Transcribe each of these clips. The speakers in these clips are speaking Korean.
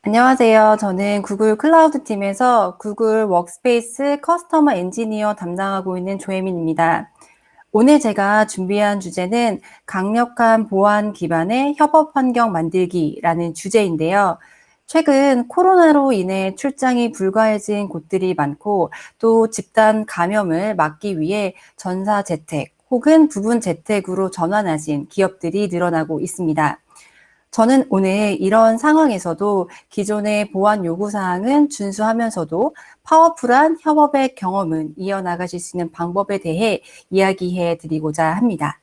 안녕하세요. 저는 구글 클라우드 팀에서 구글 워크스페이스 커스터머 엔지니어 담당하고 있는 조혜민입니다. 오늘 제가 준비한 주제는 강력한 보안 기반의 협업 환경 만들기라는 주제인데요. 최근 코로나로 인해 출장이 불가해진 곳들이 많고 또 집단 감염을 막기 위해 전사 재택 혹은 부분 재택으로 전환하신 기업들이 늘어나고 있습니다. 저는 오늘 이런 상황에서도 기존의 보안 요구사항은 준수하면서도 파워풀한 협업의 경험은 이어나가실 수 있는 방법에 대해 이야기해 드리고자 합니다.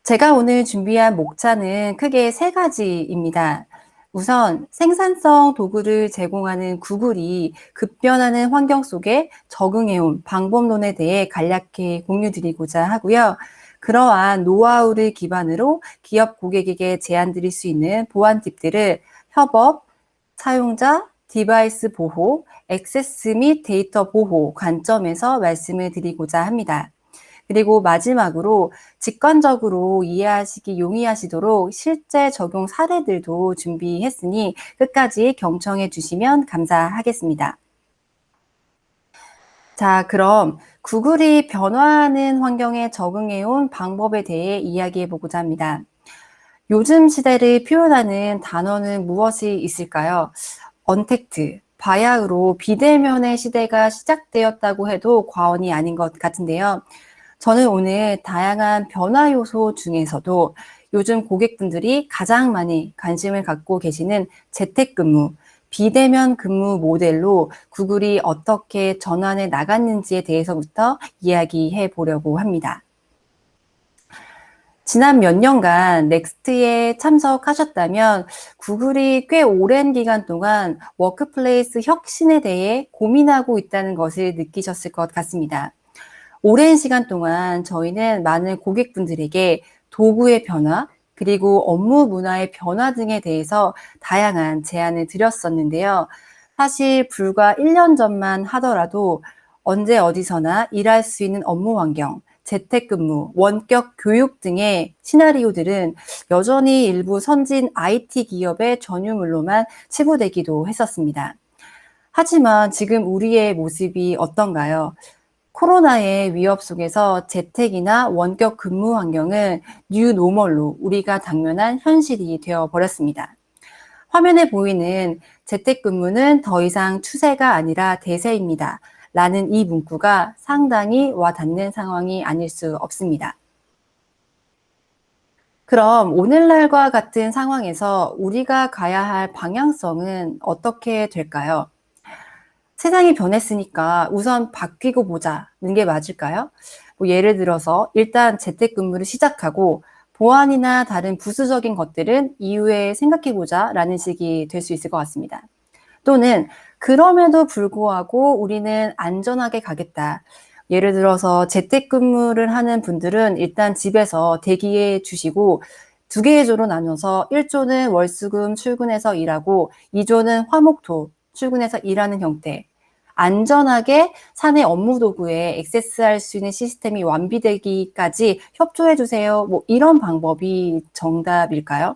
제가 오늘 준비한 목차는 크게 세 가지입니다. 우선 생산성 도구를 제공하는 구글이 급변하는 환경 속에 적응해온 방법론에 대해 간략히 공유드리고자 하고요. 그러한 노하우를 기반으로 기업 고객에게 제안드릴 수 있는 보안 팁들을 협업, 사용자, 디바이스 보호, 액세스 및 데이터 보호 관점에서 말씀을 드리고자 합니다. 그리고 마지막으로 직관적으로 이해하시기 용이하시도록 실제 적용 사례들도 준비했으니 끝까지 경청해 주시면 감사하겠습니다. 자, 그럼 구글이 변화하는 환경에 적응해온 방법에 대해 이야기해 보고자 합니다. 요즘 시대를 표현하는 단어는 무엇이 있을까요? 언택트, 바야흐로 비대면의 시대가 시작되었다고 해도 과언이 아닌 것 같은데요. 저는 오늘 다양한 변화 요소 중에서도 요즘 고객분들이 가장 많이 관심을 갖고 계시는 재택근무, 비대면 근무 모델로 구글이 어떻게 전환해 나갔는지에 대해서부터 이야기해 보려고 합니다. 지난 몇 년간 넥스트에 참석하셨다면 구글이 꽤 오랜 기간 동안 워크플레이스 혁신에 대해 고민하고 있다는 것을 느끼셨을 것 같습니다. 오랜 시간 동안 저희는 많은 고객분들에게 도구의 변화, 그리고 업무 문화의 변화 등에 대해서 다양한 제안을 드렸었는데요. 사실 불과 1년 전만 하더라도 언제 어디서나 일할 수 있는 업무 환경, 재택근무, 원격 교육 등의 시나리오들은 여전히 일부 선진 IT 기업의 전유물로만 치부되기도 했었습니다. 하지만 지금 우리의 모습이 어떤가요? 코로나의 위협 속에서 재택이나 원격 근무 환경은 뉴 노멀로 우리가 당면한 현실이 되어 버렸습니다. 화면에 보이는 재택근무는 더 이상 추세가 아니라 대세입니다. 라는 이 문구가 상당히 와닿는 상황이 아닐 수 없습니다. 그럼 오늘날과 같은 상황에서 우리가 가야 할 방향성은 어떻게 될까요? 세상이 변했으니까 우선 바뀌고 보자는 게 맞을까요? 예를 들어서 일단 재택근무를 시작하고 보안이나 다른 부수적인 것들은 이후에 생각해보자라는 식이 될 수 있을 것 같습니다. 또는 그럼에도 불구하고 우리는 안전하게 가겠다. 예를 들어서 재택근무를 하는 분들은 일단 집에서 대기해 주시고 두 개의 조로 나눠서 1조는 월수금 출근해서 일하고 2조는 화목토 출근해서 일하는 형태. 안전하게 사내 업무 도구에 액세스할 수 있는 시스템이 완비되기까지 협조해 주세요. 이런 방법이 정답일까요?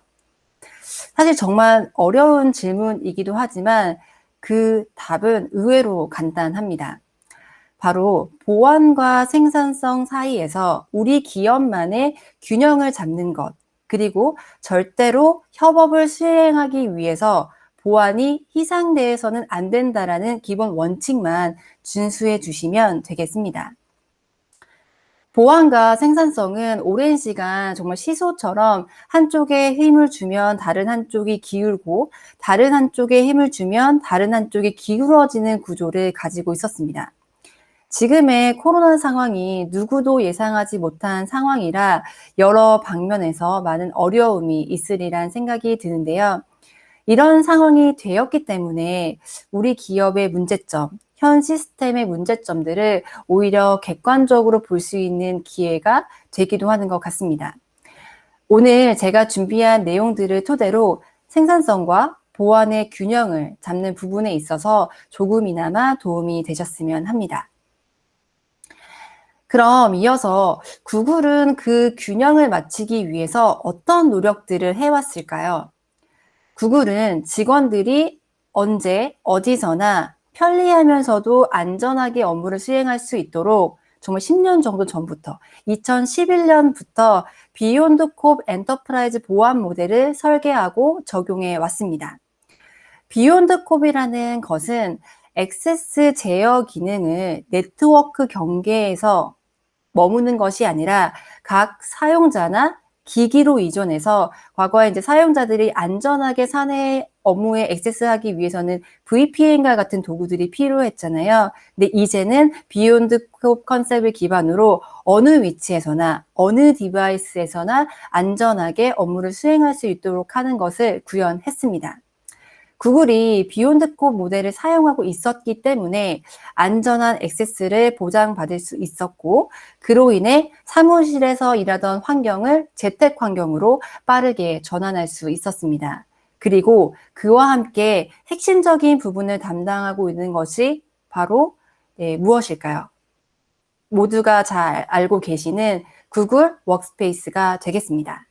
사실 정말 어려운 질문이기도 하지만 그 답은 의외로 간단합니다. 바로 보안과 생산성 사이에서 우리 기업만의 균형을 잡는 것, 그리고 절대로 협업을 수행하기 위해서 보안이 희생돼서는 안 된다라는 기본 원칙만 준수해 주시면 되겠습니다. 보안과 생산성은 오랜 시간 정말 시소처럼 한쪽에 힘을 주면 다른 한쪽이 기울고 다른 한쪽에 힘을 주면 다른 한쪽이 기울어지는 구조를 가지고 있었습니다. 지금의 코로나 상황이 누구도 예상하지 못한 상황이라 여러 방면에서 많은 어려움이 있으리란 생각이 드는데요. 이런 상황이 되었기 때문에 우리 기업의 문제점, 현 시스템의 문제점들을 오히려 객관적으로 볼 수 있는 기회가 되기도 하는 것 같습니다. 오늘 제가 준비한 내용들을 토대로 생산성과 보안의 균형을 잡는 부분에 있어서 조금이나마 도움이 되셨으면 합니다. 그럼 이어서 구글은 그 균형을 맞추기 위해서 어떤 노력들을 해왔을까요? 구글은 직원들이 언제, 어디서나 편리하면서도 안전하게 업무를 수행할 수 있도록 정말 10년 정도 전부터 2011년부터 비욘드 콥 엔터프라이즈 보안 모델을 설계하고 적용해 왔습니다. 비욘드 콥이라는 것은 액세스 제어 기능을 네트워크 경계에서 머무는 것이 아니라 각 사용자나 기기로 이전해서 과거에 이제 사용자들이 안전하게 사내 업무에 액세스하기 위해서는 VPN과 같은 도구들이 필요했잖아요. 근데 이제는 비욘드 콥 컨셉을 기반으로 어느 위치에서나 어느 디바이스에서나 안전하게 업무를 수행할 수 있도록 하는 것을 구현했습니다. 구글이 비욘드 콥 모델을 사용하고 있었기 때문에 안전한 액세스를 보장받을 수 있었고, 그로 인해 사무실에서 일하던 환경을 재택 환경으로 빠르게 전환할 수 있었습니다. 그리고 그와 함께 핵심적인 부분을 담당하고 있는 것이 바로 무엇일까요? 모두가 잘 알고 계시는 구글 워크스페이스가 되겠습니다.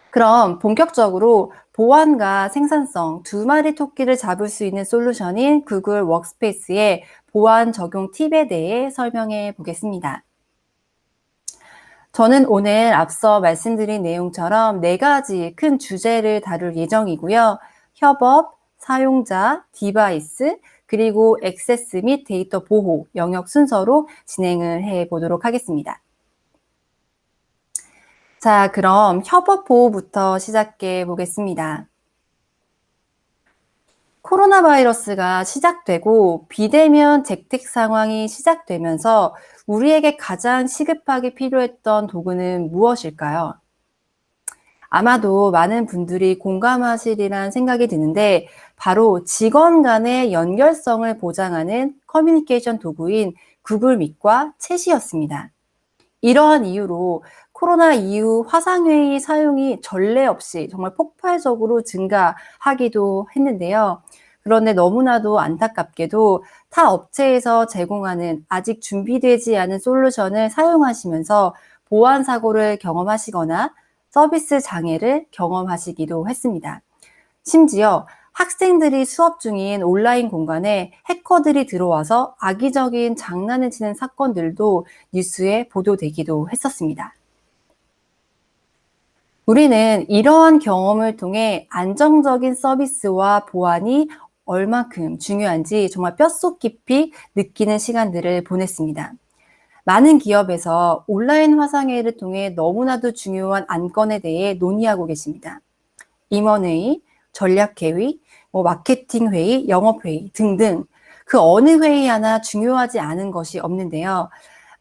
그럼 본격적으로 보안과 생산성 두 마리 토끼를 잡을 수 있는 솔루션인 구글 워크스페이스의 보안 적용 팁에 대해 설명해 보겠습니다. 저는 오늘 앞서 말씀드린 내용처럼 4가지 큰 주제를 다룰 예정이고요. 협업, 사용자, 디바이스, 그리고 액세스 및 데이터 보호 영역 순서로 진행을 해 보도록 하겠습니다. 자, 그럼 협업 보호부터 시작해 보겠습니다. 코로나 바이러스가 시작되고 비대면 재택 상황이 시작되면서 우리에게 가장 시급하게 필요했던 도구는 무엇일까요? 아마도 많은 분들이 공감하시리란 생각이 드는데 바로 직원 간의 연결성을 보장하는 커뮤니케이션 도구인 구글 미트과 챗이었습니다. 이러한 이유로 코로나 이후 화상회의 사용이 전례 없이 정말 폭발적으로 증가하기도 했는데요. 그런데 너무나도 안타깝게도 타 업체에서 제공하는 아직 준비되지 않은 솔루션을 사용하시면서 보안 사고를 경험하시거나 서비스 장애를 경험하시기도 했습니다. 심지어 학생들이 수업 중인 온라인 공간에 해커들이 들어와서 악의적인 장난을 치는 사건들도 뉴스에 보도되기도 했었습니다. 우리는 이러한 경험을 통해 안정적인 서비스와 보안이 얼마큼 중요한지 정말 뼛속 깊이 느끼는 시간들을 보냈습니다. 많은 기업에서 온라인 화상회의를 통해 너무나도 중요한 안건에 대해 논의하고 계십니다. 임원회의, 전략회의, 마케팅회의, 영업회의 등등 그 어느 회의 하나 중요하지 않은 것이 없는데요.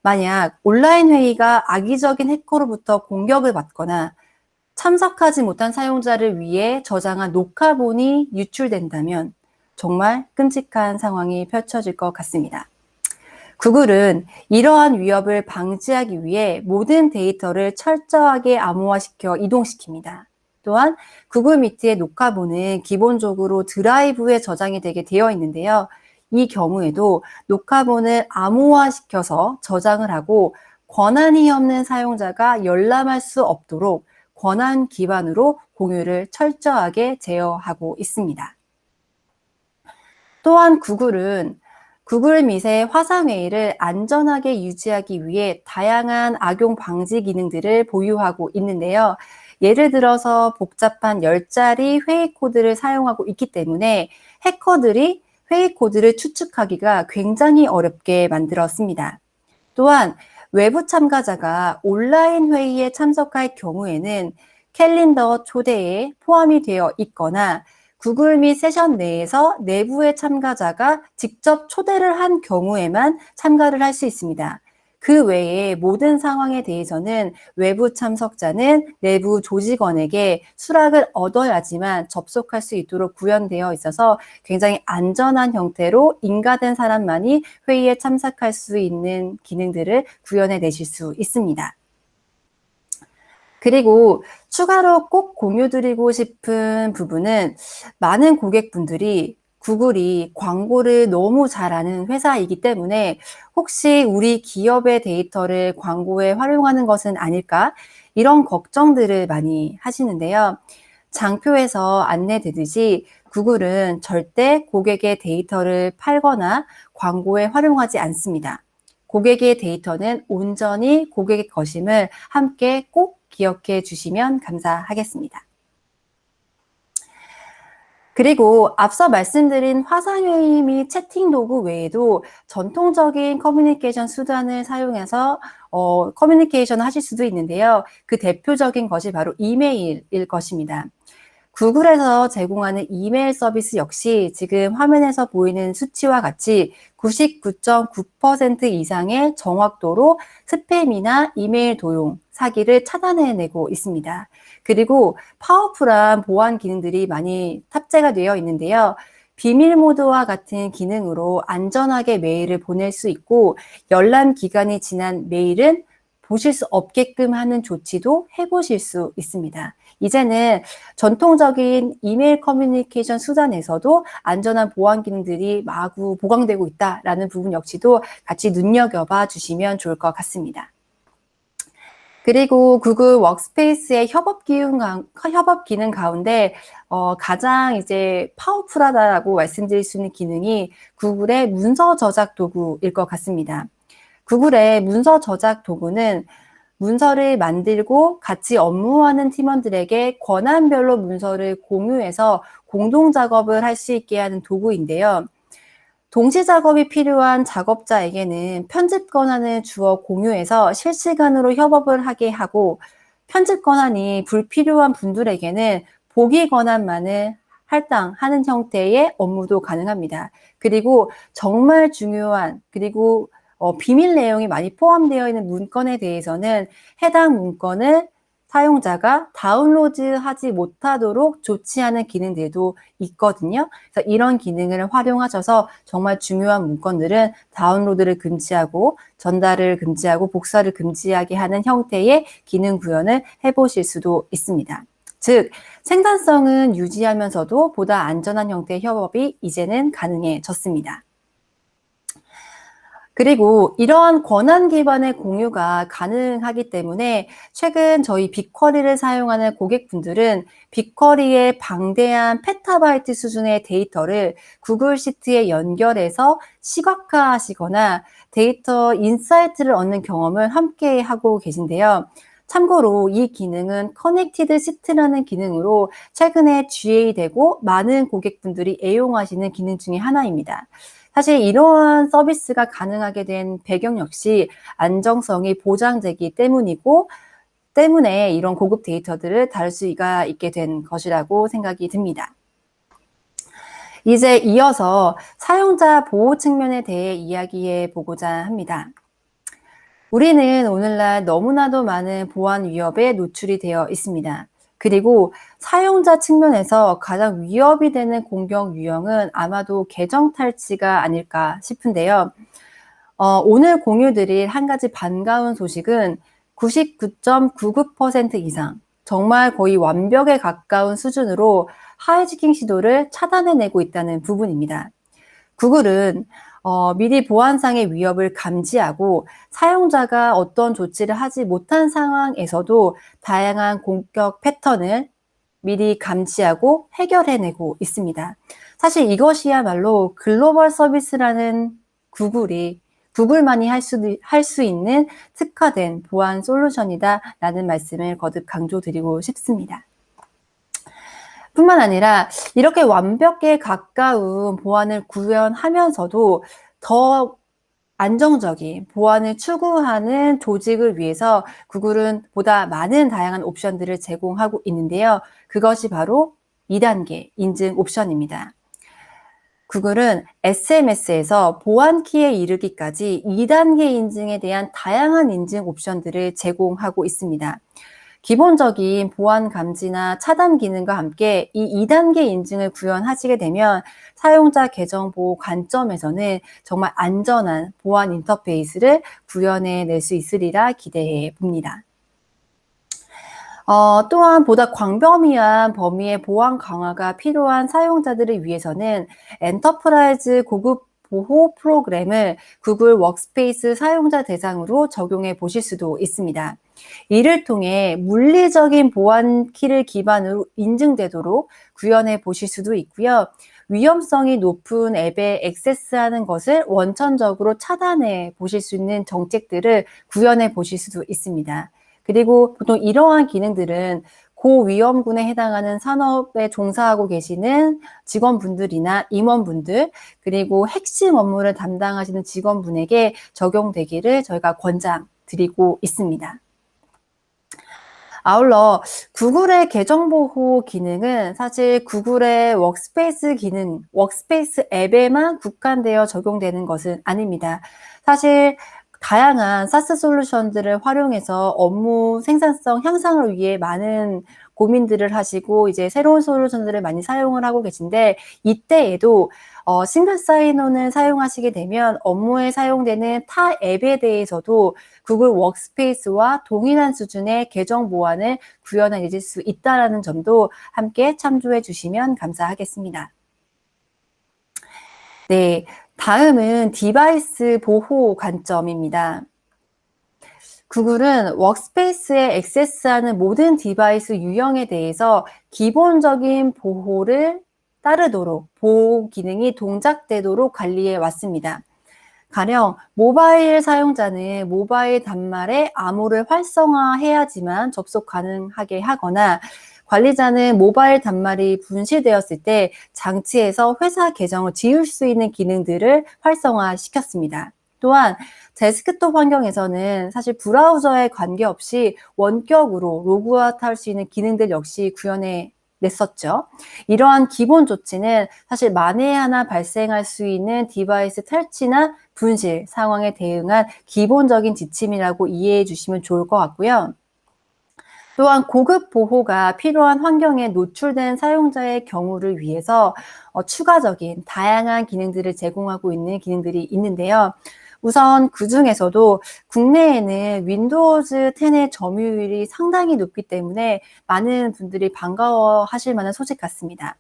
만약 온라인 회의가 악의적인 해커로부터 공격을 받거나 참석하지 못한 사용자를 위해 저장한 녹화본이 유출된다면 정말 끔찍한 상황이 펼쳐질 것 같습니다. 구글은 이러한 위협을 방지하기 위해 모든 데이터를 철저하게 암호화시켜 이동시킵니다. 또한 구글 미트의 녹화본은 기본적으로 드라이브에 저장이 되게 되어 있는데요. 이 경우에도 녹화본을 암호화시켜서 저장을 하고 권한이 없는 사용자가 열람할 수 없도록 권한 기반으로 공유를 철저하게 제어하고 있습니다. 또한 구글은 구글 미트의 화상회의를 안전하게 유지하기 위해 다양한 악용 방지 기능들을 보유하고 있는데요. 예를 들어서 복잡한 10자리 회의 코드를 사용하고 있기 때문에 해커들이 회의 코드를 추측하기가 굉장히 어렵게 만들었습니다. 또한 외부 참가자가 온라인 회의에 참석할 경우에는 캘린더 초대에 포함이 되어 있거나 구글 밋 세션 내에서 내부의 참가자가 직접 초대를 한 경우에만 참가를 할 수 있습니다. 그 외에 모든 상황에 대해서는 외부 참석자는 내부 조직원에게 수락을 얻어야지만 접속할 수 있도록 구현되어 있어서 굉장히 안전한 형태로 인가된 사람만이 회의에 참석할 수 있는 기능들을 구현해 내실 수 있습니다. 그리고 추가로 꼭 공유드리고 싶은 부분은 많은 고객분들이 구글이 광고를 너무 잘하는 회사이기 때문에 혹시 우리 기업의 데이터를 광고에 활용하는 것은 아닐까? 이런 걱정들을 많이 하시는데요. 장표에서 안내되듯이 구글은 절대 고객의 데이터를 팔거나 광고에 활용하지 않습니다. 고객의 데이터는 온전히 고객의 것임을 함께 꼭 기억해 주시면 감사하겠습니다. 그리고 앞서 말씀드린 화상회의 및 채팅 도구 외에도 전통적인 커뮤니케이션 수단을 사용해서 커뮤니케이션을 하실 수도 있는데요. 그 대표적인 것이 바로 이메일일 것입니다. 구글에서 제공하는 이메일 서비스 역시 지금 화면에서 보이는 수치와 같이 99.9% 이상의 정확도로 스팸이나 이메일 도용, 사기를 차단해내고 있습니다. 그리고 파워풀한 보안 기능들이 많이 탑재가 되어 있는데요. 비밀 모드와 같은 기능으로 안전하게 메일을 보낼 수 있고 열람 기간이 지난 메일은 보실 수 없게끔 하는 조치도 해보실 수 있습니다. 이제는 전통적인 이메일 커뮤니케이션 수단에서도 안전한 보안 기능들이 마구 보강되고 있다라는 부분 역시도 같이 눈여겨봐 주시면 좋을 것 같습니다. 그리고 구글 워크스페이스의 협업 기능 가운데 가장 이제 파워풀하다고 말씀드릴 수 있는 기능이 구글의 문서 저작 도구일 것 같습니다. 구글의 문서 저작 도구는 문서를 만들고 같이 업무하는 팀원들에게 권한별로 문서를 공유해서 공동 작업을 할 수 있게 하는 도구인데요. 동시 작업이 필요한 작업자에게는 편집 권한을 주어 공유해서 실시간으로 협업을 하게 하고 편집 권한이 불필요한 분들에게는 보기 권한만을 할당하는 형태의 업무도 가능합니다. 그리고 정말 중요한 그리고 비밀 내용이 많이 포함되어 있는 문건에 대해서는 해당 문건을 사용자가 다운로드하지 못하도록 조치하는 기능들도 있거든요. 그래서 이런 기능을 활용하셔서 정말 중요한 문건들은 다운로드를 금지하고 전달을 금지하고 복사를 금지하게 하는 형태의 기능 구현을 해보실 수도 있습니다. 즉, 생산성은 유지하면서도 보다 안전한 형태의 협업이 이제는 가능해졌습니다. 그리고 이러한 권한 기반의 공유가 가능하기 때문에 최근 저희 빅쿼리를 사용하는 고객분들은 빅쿼리의 방대한 페타바이트 수준의 데이터를 구글 시트에 연결해서 시각화하시거나 데이터 인사이트를 얻는 경험을 함께 하고 계신데요. 참고로 이 기능은 커넥티드 시트라는 기능으로 최근에 GA되고 많은 고객분들이 애용하시는 기능 중에 하나입니다. 사실 이러한 서비스가 가능하게 된 배경 역시 안정성이 보장되기 때문에 이런 고급 데이터들을 다룰 수가 있게 된 것이라고 생각이 듭니다. 이제 이어서 사용자 보호 측면에 대해 이야기해 보고자 합니다. 우리는 오늘날 너무나도 많은 보안 위협에 노출이 되어 있습니다. 그리고 사용자 측면에서 가장 위협이 되는 공격 유형은 아마도 계정 탈취가 아닐까 싶은데요. 오늘 공유드릴 한 가지 반가운 소식은 99.99% 이상, 정말 거의 완벽에 가까운 수준으로 하이지킹 시도를 차단해내고 있다는 부분입니다. 구글은 미리 보안상의 위협을 감지하고 사용자가 어떤 조치를 하지 못한 상황에서도 다양한 공격 패턴을 미리 감지하고 해결해내고 있습니다. 사실 이것이야말로 글로벌 서비스라는 구글만이 할 수 있는 특화된 보안 솔루션이다라는 말씀을 거듭 강조드리고 싶습니다. 뿐만 아니라 이렇게 완벽에 가까운 보안을 구현하면서도 더 안정적인 보안을 추구하는 조직을 위해서 구글은 보다 많은 다양한 옵션들을 제공하고 있는데요. 그것이 바로 2단계 인증 옵션입니다. 구글은 SMS에서 보안키에 이르기까지 2단계 인증에 대한 다양한 인증 옵션들을 제공하고 있습니다. 기본적인 보안 감지나 차단 기능과 함께 이 2단계 인증을 구현하시게 되면 사용자 계정 보호 관점에서는 정말 안전한 보안 인터페이스를 구현해낼 수 있으리라 기대해 봅니다. 또한 보다 광범위한 범위의 보안 강화가 필요한 사용자들을 위해서는 엔터프라이즈 고급 보호 프로그램을 구글 워크스페이스 사용자 대상으로 적용해 보실 수도 있습니다. 이를 통해 물리적인 보안 키를 기반으로 인증되도록 구현해 보실 수도 있고요. 위험성이 높은 앱에 액세스하는 것을 원천적으로 차단해 보실 수 있는 정책들을 구현해 보실 수도 있습니다. 그리고 보통 이러한 기능들은 고위험군에 해당하는 산업에 종사하고 계시는 직원분들이나 임원분들, 그리고 핵심 업무를 담당하시는 직원분에게 적용되기를 저희가 권장드리고 있습니다. 아울러 구글의 계정 보호 기능은 사실 구글의 워크스페이스 기능, 워크스페이스 앱에만 국한되어 적용되는 것은 아닙니다. 사실 다양한 사스 솔루션들을 활용해서 업무 생산성 향상을 위해 많은 고민들을 하시고 이제 새로운 솔루션들을 많이 사용을 하고 계신데, 이때에도 싱글 사인온을 사용하시게 되면 업무에 사용되는 타 앱에 대해서도 구글 워크스페이스와 동일한 수준의 계정 보안을 구현해질 수 있다는 점도 함께 참조해 주시면 감사하겠습니다. 네, 다음은 디바이스 보호 관점입니다. 구글은 워크스페이스에 액세스하는 모든 디바이스 유형에 대해서 기본적인 보호를 따르도록 보호 기능이 동작되도록 관리해 왔습니다. 가령 모바일 사용자는 모바일 단말에 암호를 활성화해야지만 접속 가능하게 하거나, 관리자는 모바일 단말이 분실되었을 때 장치에서 회사 계정을 지울 수 있는 기능들을 활성화시켰습니다. 또한 데스크톱 환경에서는 사실 브라우저에 관계없이 원격으로 로그아웃할 수 있는 기능들 역시 구현해 냈었죠. 이러한 기본 조치는 사실 만에 하나 발생할 수 있는 디바이스 탈취나 분실 상황에 대응한 기본적인 지침이라고 이해해 주시면 좋을 것 같고요. 또한 고급 보호가 필요한 환경에 노출된 사용자의 경우를 위해서 추가적인 다양한 기능들을 제공하고 있는 기능들이 있는데요. 우선 그 중에서도 국내에는 윈도우즈 10의 점유율이 상당히 높기 때문에 많은 분들이 반가워하실 만한 소식 같습니다.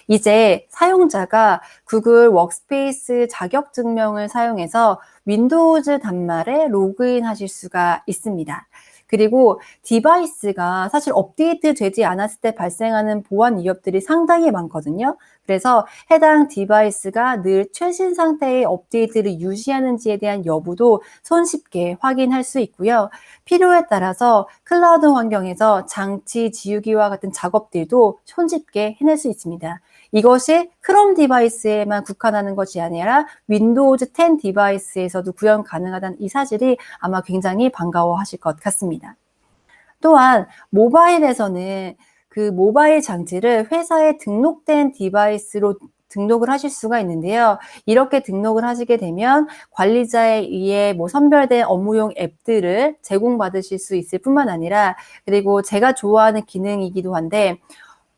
이제 사용자가 구글 워크스페이스 자격증명을 사용해서 윈도우즈 단말에 로그인 하실 수가 있습니다. 그리고 디바이스가 사실 업데이트 되지 않았을 때 발생하는 보안 위협들이 상당히 많거든요. 그래서 해당 디바이스가 늘 최신 상태의 업데이트를 유지하는지에 대한 여부도 손쉽게 확인할 수 있고요. 필요에 따라서 클라우드 환경에서 장치 지우기와 같은 작업들도 손쉽게 해낼 수 있습니다. 이것이 크롬 디바이스에만 국한하는 것이 아니라 윈도우즈 10 디바이스에서도 구현 가능하다는 이 사실이 아마 굉장히 반가워하실 것 같습니다. 또한 모바일에서는 그 모바일 장치를 회사에 등록된 디바이스로 등록을 하실 수가 있는데요. 이렇게 등록을 하시게 되면 관리자에 의해 선별된 업무용 앱들을 제공받으실 수 있을 뿐만 아니라, 그리고 제가 좋아하는 기능이기도 한데,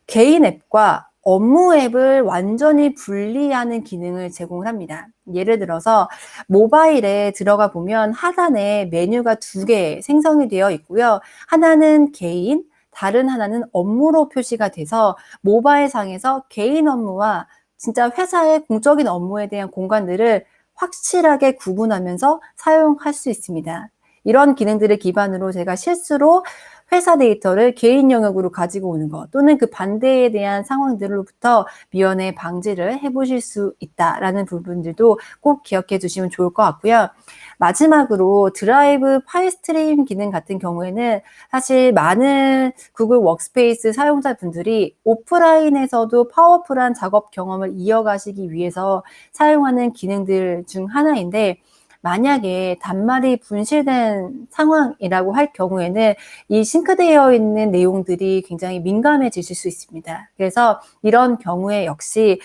개인 앱과 업무 앱을 완전히 분리하는 기능을 제공을 합니다. 예를 들어서 모바일에 들어가 보면 하단에 메뉴가 2개 생성이 되어 있고요. 하나는 개인, 다른 하나는 업무로 표시가 돼서 모바일 상에서 개인 업무와 진짜 회사의 공적인 업무에 대한 공간들을 확실하게 구분하면서 사용할 수 있습니다. 이런 기능들을 기반으로 제가 실수로 회사 데이터를 개인 영역으로 가지고 오는 것, 또는 그 반대에 대한 상황들로부터 미연에 방지를 해보실 수 있다라는 부분들도 꼭 기억해 주시면 좋을 것 같고요. 마지막으로 드라이브 파일 스트림 기능 같은 경우에는 사실 많은 구글 워크스페이스 사용자분들이 오프라인에서도 파워풀한 작업 경험을 이어가시기 위해서 사용하는 기능들 중 하나인데, 만약에 단말이 분실된 상황이라고 할 경우에는 이 싱크되어 있는 내용들이 굉장히 민감해지실 수 있습니다. 그래서 이런 경우에 역시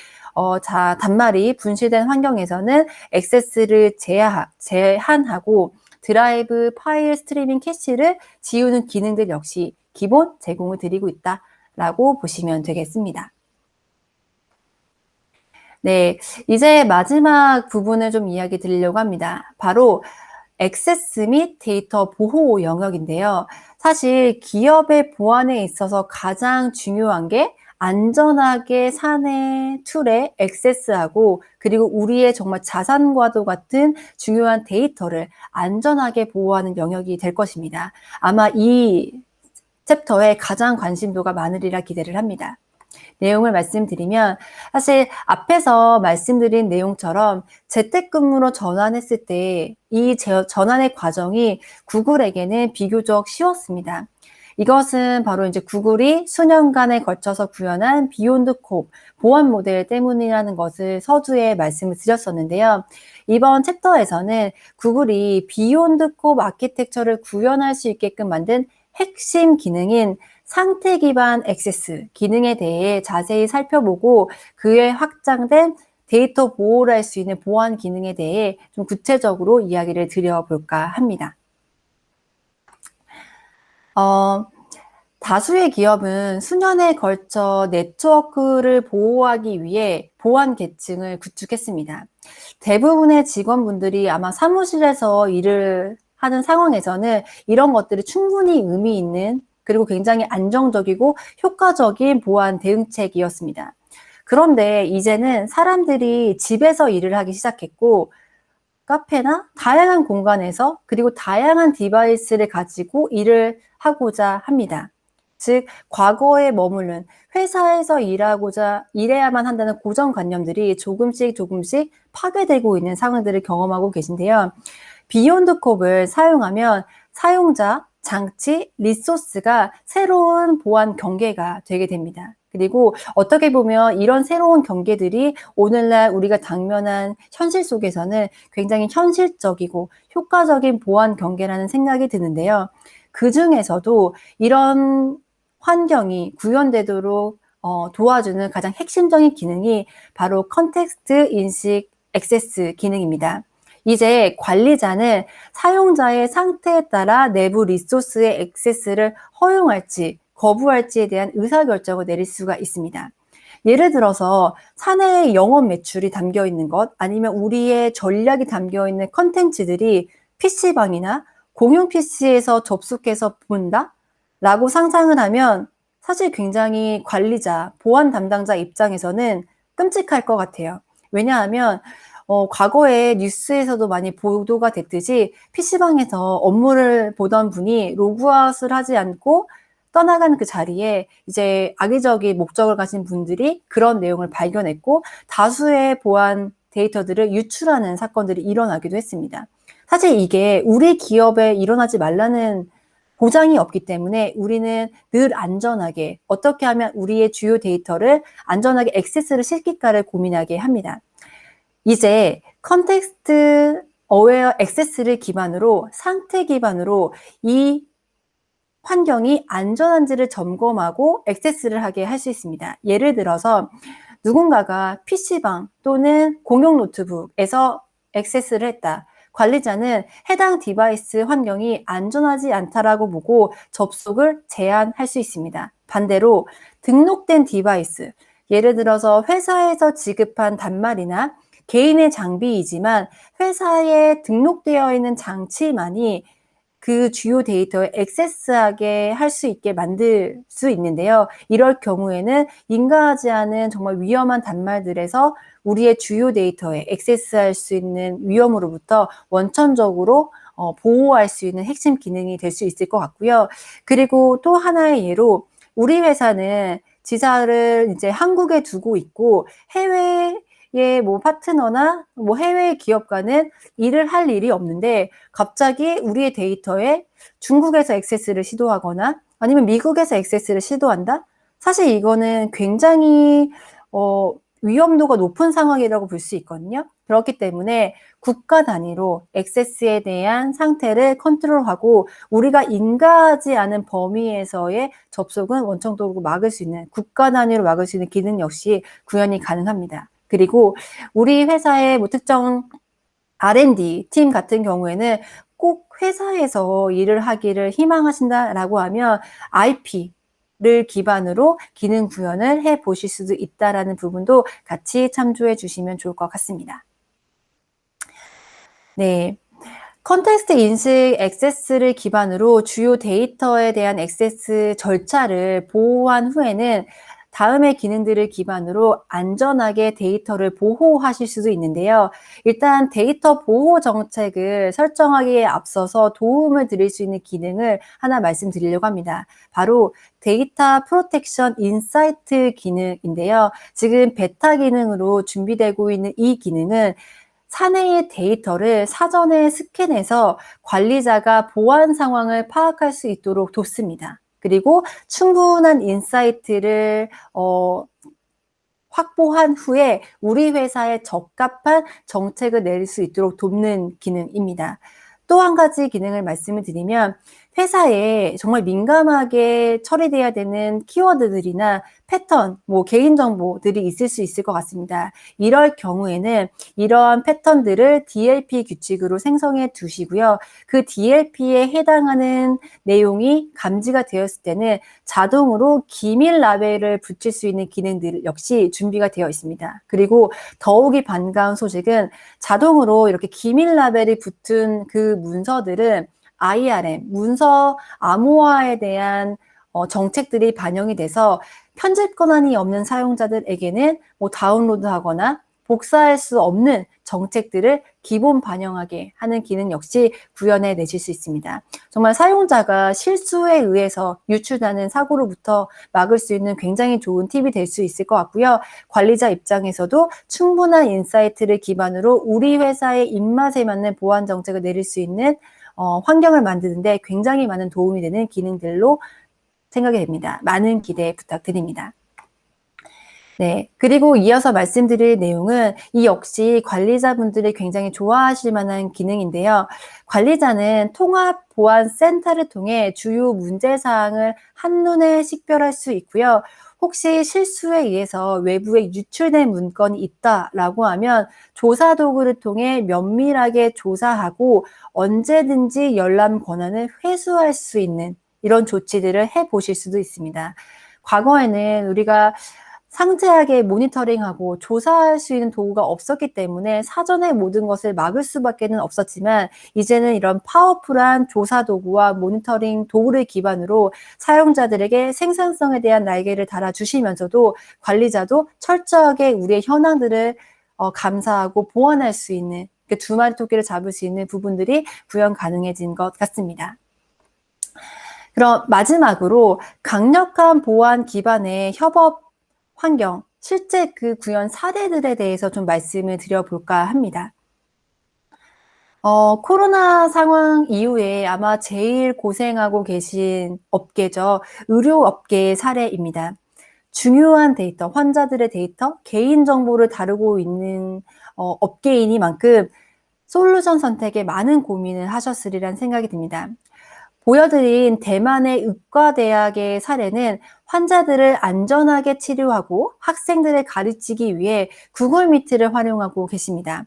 단말이 분실된 환경에서는 액세스를 제한하고 드라이브 파일 스트리밍 캐시를 지우는 기능들 역시 기본 제공을 드리고 있다라고 보시면 되겠습니다. 네, 이제 마지막 부분을 좀 이야기 드리려고 합니다. 바로 액세스 및 데이터 보호 영역인데요. 사실 기업의 보안에 있어서 가장 중요한 게 안전하게 사내 툴에 액세스하고 그리고 우리의 정말 자산과도 같은 중요한 데이터를 안전하게 보호하는 영역이 될 것입니다. 아마 이 챕터에 가장 관심도가 많으리라 기대를 합니다. 내용을 말씀드리면 사실 앞에서 말씀드린 내용처럼 재택근무로 전환했을 때 이 전환의 과정이 구글에게는 비교적 쉬웠습니다. 이것은 바로 이제 구글이 수년간에 걸쳐서 구현한 비욘드 콥 보안 모델 때문이라는 것을 서두에 말씀을 드렸었는데요. 이번 챕터에서는 구글이 비욘드 콥 아키텍처를 구현할 수 있게끔 만든 핵심 기능인 상태 기반 액세스 기능에 대해 자세히 살펴보고 그에 확장된 데이터 보호를 할 수 있는 보안 기능에 대해 좀 구체적으로 이야기를 드려볼까 합니다. 다수의 기업은 수년에 걸쳐 네트워크를 보호하기 위해 보안 계층을 구축했습니다. 대부분의 직원분들이 아마 사무실에서 일을 하는 상황에서는 이런 것들이 충분히 의미 있는 그리고 굉장히 안정적이고 효과적인 보안 대응책이었습니다. 그런데 이제는 사람들이 집에서 일을 하기 시작했고 카페나 다양한 공간에서 그리고 다양한 디바이스를 가지고 일을 하고자 합니다. 즉 과거에 머무른 회사에서 일해야만 한다는 고정관념들이 조금씩 파괴되고 있는 상황들을 경험하고 계신데요. 비욘드 콥을 사용하면 사용자, 장치, 리소스가 새로운 보안 경계가 되게 됩니다. 그리고 어떻게 보면 이런 새로운 경계들이 오늘날 우리가 당면한 현실 속에서는 굉장히 현실적이고 효과적인 보안 경계라는 생각이 드는데요. 그 중에서도 이런 환경이 구현되도록 도와주는 가장 핵심적인 기능이 바로 컨텍스트 인식 액세스 기능입니다. 이제 관리자는 사용자의 상태에 따라 내부 리소스의 액세스를 허용할지 거부할지에 대한 의사결정을 내릴 수가 있습니다. 예를 들어서 사내의 영업 매출이 담겨 있는 것 아니면 우리의 전략이 담겨 있는 컨텐츠들이 PC방이나 공용 PC에서 접속해서 본다? 라고 상상을 하면 사실 굉장히 관리자, 보안 담당자 입장에서는 끔찍할 것 같아요. 왜냐하면 과거에 뉴스에서도 많이 보도가 됐듯이 PC방에서 업무를 보던 분이 로그아웃을 하지 않고 떠나가는 그 자리에 이제 악의적인 목적을 가진 분들이 그런 내용을 발견했고 다수의 보안 데이터들을 유출하는 사건들이 일어나기도 했습니다. 사실 이게 우리 기업에 일어나지 말라는 보장이 없기 때문에 우리는 늘 안전하게 어떻게 하면 우리의 주요 데이터를 안전하게 액세스를 시킬까를 고민하게 합니다. 이제 컨텍스트 어웨어 액세스를 기반으로 상태 기반으로 이 환경이 안전한지를 점검하고 액세스를 하게 할 수 있습니다. 예를 들어서 누군가가 PC방 또는 공용 노트북에서 액세스를 했다. 관리자는 해당 디바이스 환경이 안전하지 않다라고 보고 접속을 제한할 수 있습니다. 반대로 등록된 디바이스, 예를 들어서 회사에서 지급한 단말이나 개인의 장비이지만 회사에 등록되어 있는 장치만이 그 주요 데이터에 액세스하게 할 수 있게 만들 수 있는데요. 이럴 경우에는 인가하지 않은 정말 위험한 단말들에서 우리의 주요 데이터에 액세스할 수 있는 위험으로부터 원천적으로 보호할 수 있는 핵심 기능이 될 수 있을 것 같고요. 그리고 또 하나의 예로 우리 회사는 지사를 이제 한국에 두고 있고 해외의 뭐 파트너나 뭐 해외 기업과는 일을 할 일이 없는데 갑자기 우리의 데이터에 중국에서 액세스를 시도하거나 아니면 미국에서 액세스를 시도한다? 사실 이거는 굉장히 위험도가 높은 상황이라고 볼 수 있거든요. 그렇기 때문에 국가 단위로 액세스에 대한 상태를 컨트롤하고 우리가 인가하지 않은 범위에서의 접속은 원천적으로 막을 수 있는 국가 단위로 막을 수 있는 기능 역시 구현이 가능합니다. 그리고 우리 회사의 뭐 특정 R&D 팀 같은 경우에는 꼭 회사에서 일을 하기를 희망하신다라고 하면 IP를 기반으로 기능 구현을 해 보실 수도 있다라는 부분도 같이 참조해 주시면 좋을 것 같습니다. 네. 컨텍스트 인식 액세스를 기반으로 주요 데이터에 대한 액세스 절차를 보호한 후에는 다음의 기능들을 기반으로 안전하게 데이터를 보호하실 수도 있는데요. 일단 데이터 보호 정책을 설정하기에 앞서서 도움을 드릴 수 있는 기능을 하나 말씀드리려고 합니다. 바로 데이터 프로텍션 인사이트 기능인데요. 지금 베타 기능으로 준비되고 있는 이 기능은 사내의 데이터를 사전에 스캔해서 관리자가 보안 상황을 파악할 수 있도록 돕습니다. 그리고 충분한 인사이트를 확보한 후에 우리 회사에 적합한 정책을 내릴 수 있도록 돕는 기능입니다. 또 한 가지 기능을 말씀을 드리면 회사에 정말 민감하게 처리돼야 되는 키워드들이나 패턴, 개인정보들이 있을 수 있을 것 같습니다. 이럴 경우에는 이러한 패턴들을 DLP 규칙으로 생성해 두시고요. 그 DLP에 해당하는 내용이 감지가 되었을 때는 자동으로 기밀 라벨을 붙일 수 있는 기능들 역시 준비가 되어 있습니다. 그리고 더욱이 반가운 소식은 자동으로 이렇게 기밀 라벨이 붙은 그 문서들은 IRM, 문서 암호화에 대한 정책들이 반영이 돼서 편집 권한이 없는 사용자들에게는 다운로드하거나 복사할 수 없는 정책들을 기본 반영하게 하는 기능 역시 구현해 내실 수 있습니다. 정말 사용자가 실수에 의해서 유출되는 사고로부터 막을 수 있는 굉장히 좋은 팁이 될 수 있을 것 같고요. 관리자 입장에서도 충분한 인사이트를 기반으로 우리 회사의 입맛에 맞는 보안 정책을 내릴 수 있는 환경을 만드는데 굉장히 많은 도움이 되는 기능들로 생각이 됩니다. 많은 기대 부탁드립니다. 네. 그리고 이어서 말씀드릴 내용은 이 역시 관리자분들이 굉장히 좋아하실 만한 기능인데요. 관리자는 통합보안센터를 통해 주요 문제사항을 한눈에 식별할 수 있고요. 혹시 실수에 의해서 외부에 유출된 문건이 있다라고 하면 조사 도구를 통해 면밀하게 조사하고 언제든지 열람 권한을 회수할 수 있는 이런 조치들을 해보실 수도 있습니다. 과거에는 우리가 상세하게 모니터링하고 조사할 수 있는 도구가 없었기 때문에 사전에 모든 것을 막을 수밖에는 없었지만 이제는 이런 파워풀한 조사 도구와 모니터링 도구를 기반으로 사용자들에게 생산성에 대한 날개를 달아주시면서도 관리자도 철저하게 우리의 현황들을 감사하고 보완할 수 있는 두 마리 토끼를 잡을 수 있는 부분들이 구현 가능해진 것 같습니다. 그럼 마지막으로 강력한 보안 기반의 협업 환경, 실제 그 구현 사례들에 대해서 좀 말씀을 드려볼까 합니다. 코로나 상황 이후에 아마 제일 고생하고 계신 업계죠. 의료업계의 사례입니다. 중요한 데이터, 환자들의 데이터, 개인정보를 다루고 있는 업계이니만큼 솔루션 선택에 많은 고민을 하셨으리란 생각이 듭니다. 보여드린 대만의 의과대학의 사례는 환자들을 안전하게 치료하고 학생들을 가르치기 위해 구글 미트를 활용하고 계십니다.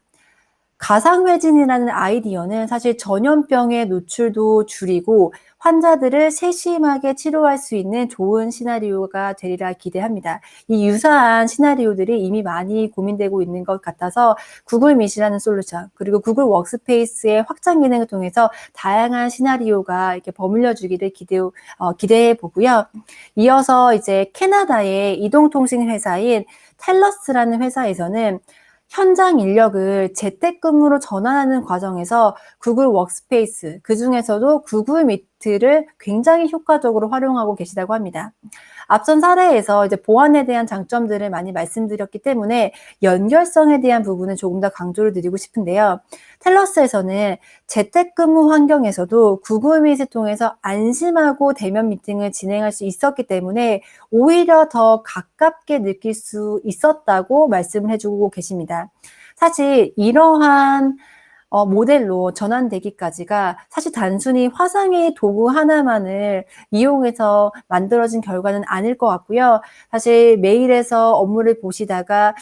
가상회진이라는 아이디어는 사실 전염병의 노출도 줄이고 환자들을 세심하게 치료할 수 있는 좋은 시나리오가 되리라 기대합니다. 이 유사한 시나리오들이 이미 많이 고민되고 있는 것 같아서 구글 미트라는 솔루션, 그리고 구글 워크스페이스의 확장 기능을 통해서 다양한 시나리오가 이렇게 버물려 주기를 기대해 보고요. 이어서 이제 캐나다의 이동통신 회사인 텔러스라는 회사에서는 현장 인력을 재택근무로 전환하는 과정에서 구글 워크스페이스, 그중에서도 구글 미트를 굉장히 효과적으로 활용하고 계시다고 합니다. 앞선 사례에서 이제 보안에 대한 장점들을 많이 말씀드렸기 때문에 연결성에 대한 부분은 조금 더 강조를 드리고 싶은데요. 텔러스에서는 재택근무 환경에서도 구글 미트를 통해서 안심하고 대면 미팅을 진행할 수 있었기 때문에 오히려 더 가깝게 느낄 수 있었다고 말씀을 해주고 계십니다. 사실 이러한 모델로 전환되기까지가 사실 단순히 화상의 도구 하나만을 이용해서 만들어진 결과는 아닐 것 같고요. 사실 메일에서 업무를 보시다가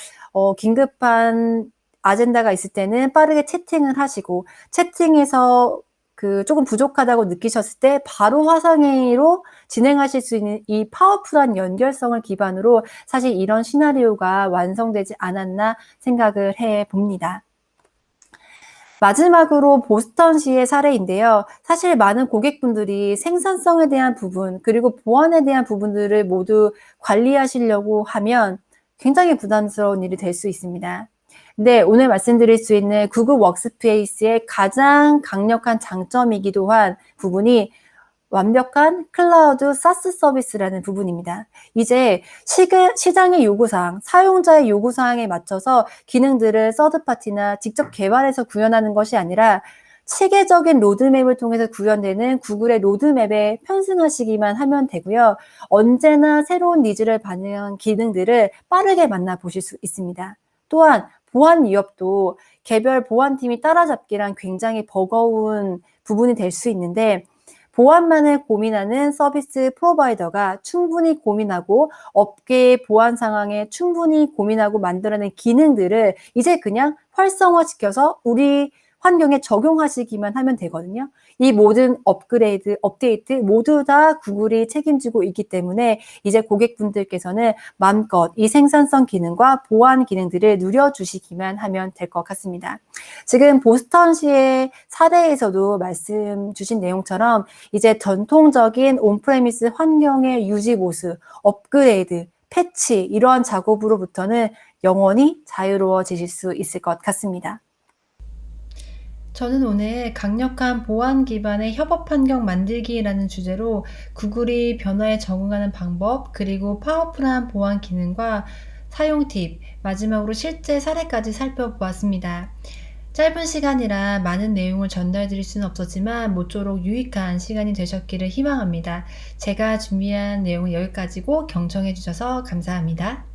긴급한 아젠다가 있을 때는 빠르게 채팅을 하시고 채팅에서 조금 부족하다고 느끼셨을 때 바로 화상회의로 진행하실 수 있는 이 파워풀한 연결성을 기반으로 사실 이런 시나리오가 완성되지 않았나 생각을 해 봅니다. 마지막으로 보스턴시의 사례인데요. 사실 많은 고객분들이 생산성에 대한 부분, 그리고 보안에 대한 부분들을 모두 관리하시려고 하면 굉장히 부담스러운 일이 될 수 있습니다. 근데 오늘 말씀드릴 수 있는 구글 워크스페이스의 가장 강력한 장점이기도 한 부분이 완벽한 클라우드 사스 서비스라는 부분입니다. 이제 시장의 요구사항, 사용자의 요구사항에 맞춰서 기능들을 서드파티나 직접 개발해서 구현하는 것이 아니라 체계적인 로드맵을 통해서 구현되는 구글의 로드맵에 편승하시기만 하면 되고요. 언제나 새로운 니즈를 반영한 기능들을 빠르게 만나보실 수 있습니다. 또한 보안 위협도 개별 보안팀이 따라잡기란 굉장히 버거운 부분이 될 수 있는데, 보안만을 고민하는 서비스 프로바이더가 충분히 고민하고 업계의 보안 상황에 충분히 고민하고 만들어낸 기능들을 이제 그냥 활성화시켜서 우리 환경에 적용하시기만 하면 되거든요. 이 모든 업그레이드, 업데이트 모두 다 구글이 책임지고 있기 때문에 이제 고객분들께서는 마음껏 이 생산성 기능과 보안 기능들을 누려주시기만 하면 될 것 같습니다. 지금 보스턴시의 사례에서도 말씀 주신 내용처럼 이제 전통적인 온프레미스 환경의 유지 보수, 업그레이드, 패치 이러한 작업으로부터는 영원히 자유로워지실 수 있을 것 같습니다. 저는 오늘 강력한 보안 기반의 협업 환경 만들기라는 주제로 구글이 변화에 적응하는 방법, 그리고 파워풀한 보안 기능과 사용 팁, 마지막으로 실제 사례까지 살펴보았습니다. 짧은 시간이라 많은 내용을 전달드릴 수는 없었지만 모쪼록 유익한 시간이 되셨기를 희망합니다. 제가 준비한 내용은 여기까지고 경청해 주셔서 감사합니다.